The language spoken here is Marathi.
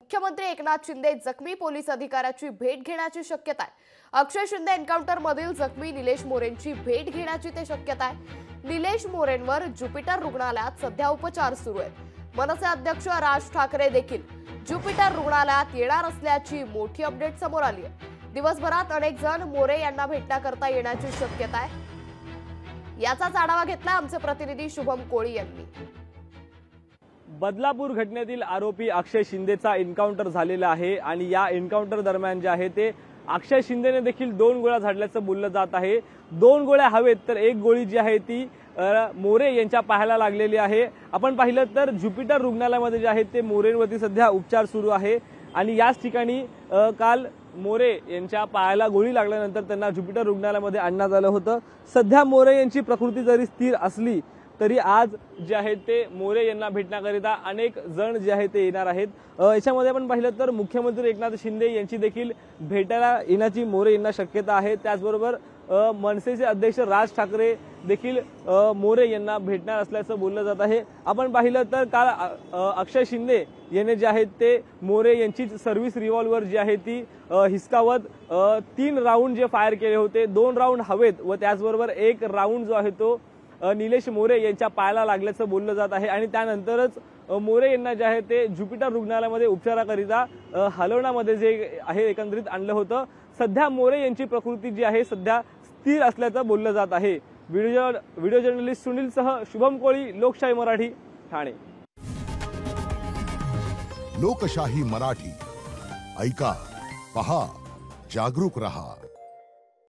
मुख्यमंत्री एकनाथ शिंदे जखमी पोलीस अधिकाऱ्याची भेट घेण्याची शक्यता आहे। अक्षय शिंदे एन्काउंटर मधील जखमी निलेश मोरेंची भेट घेण्याची ते शक्यता आहे। निलेश मोरेंवर ज्युपिटर रुग्णालयात सध्या उपचार सुरू आहेत। मनसे अध्यक्ष राज ठाकरे देखील ज्युपिटर रुग्णालयात येणार असल्याची मोठी अपडेट समोर आली आहे। दिवसभरात अनेक जण मोरे यांना भेटण्याकरता येण्याची शक्यता आहे। याचाच आढावा घेतला आमचे प्रतिनिधी शुभम कोळी यांनी। बदलापूर घटनेतील आरोपी अक्षय शिंदेचा एन्काउंटर झालेला आहे आणि या एन्काउंटर दरम्यान जे आहे ते अक्षय शिंदेने देखील 2 गोळ्या झाडल्याचं बोललं जात आहे। 2 गोळ्या हवेत तर एक गोळी जी आहे ती मोरे यांच्या पायाला लागलेली आहे। आपण पाहिलं तर ज्युपिटर रुग्णालयामध्ये जे आहे ते मोरेंवरती सध्या उपचार सुरू आहे आणि याच ठिकाणी काल मोरे यांच्या पायाला गोळी लागल्यानंतर त्यांना ज्युपिटर रुग्णालयामध्ये आणण्यात आलं होतं। सध्या मोरे यांची प्रकृती जरी स्थिर असली तरी आज जे आहे ते मोरे यांना भेटण्याकरिता अनेक जण जे आहे ते येणार आहेत। याच्यामध्ये आपण पाहिलं तर मुख्यमंत्री एकनाथ शिंदे यांची देखील भेटायला येण्याची मोरे यांना शक्यता आहे। त्याचबरोबर मनसेचे अध्यक्ष राज ठाकरे देखील मोरे यांना भेटणार असल्याचं बोललं जात आहे। आपण पाहिलं तर काल अक्षय शिंदे यांनी जे आहे ते मोरे यांची सर्व्हिस रिव्हॉल्वर जी आहे ती हिसकावत 3 राऊंड जे फायर केले होते, 2 राऊंड हवेत व त्याचबरोबर 1 राऊंड जो आहे तो निलेश मोरे यांच्या पायाला लागल्याचं बोललं जात आहे आणि त्यानंतरच मोरे यांना जे आहे ते ज्युपिटर रुग्णालयामध्ये उपचाराकरिता हलवण्यामध्ये जे आहे एकंदरीत आणलं होतं। सध्या मोरे यांची प्रकृती जी आहे सध्या स्थिर असल्याचं बोललं जात आहे। व्हिडिओ जर्नलिस्ट सुनीलसह शुभम कोळी, लोकशाही मराठी, ठाणे। लोकशाही मराठी ऐका, पहा, जागरूक रहा।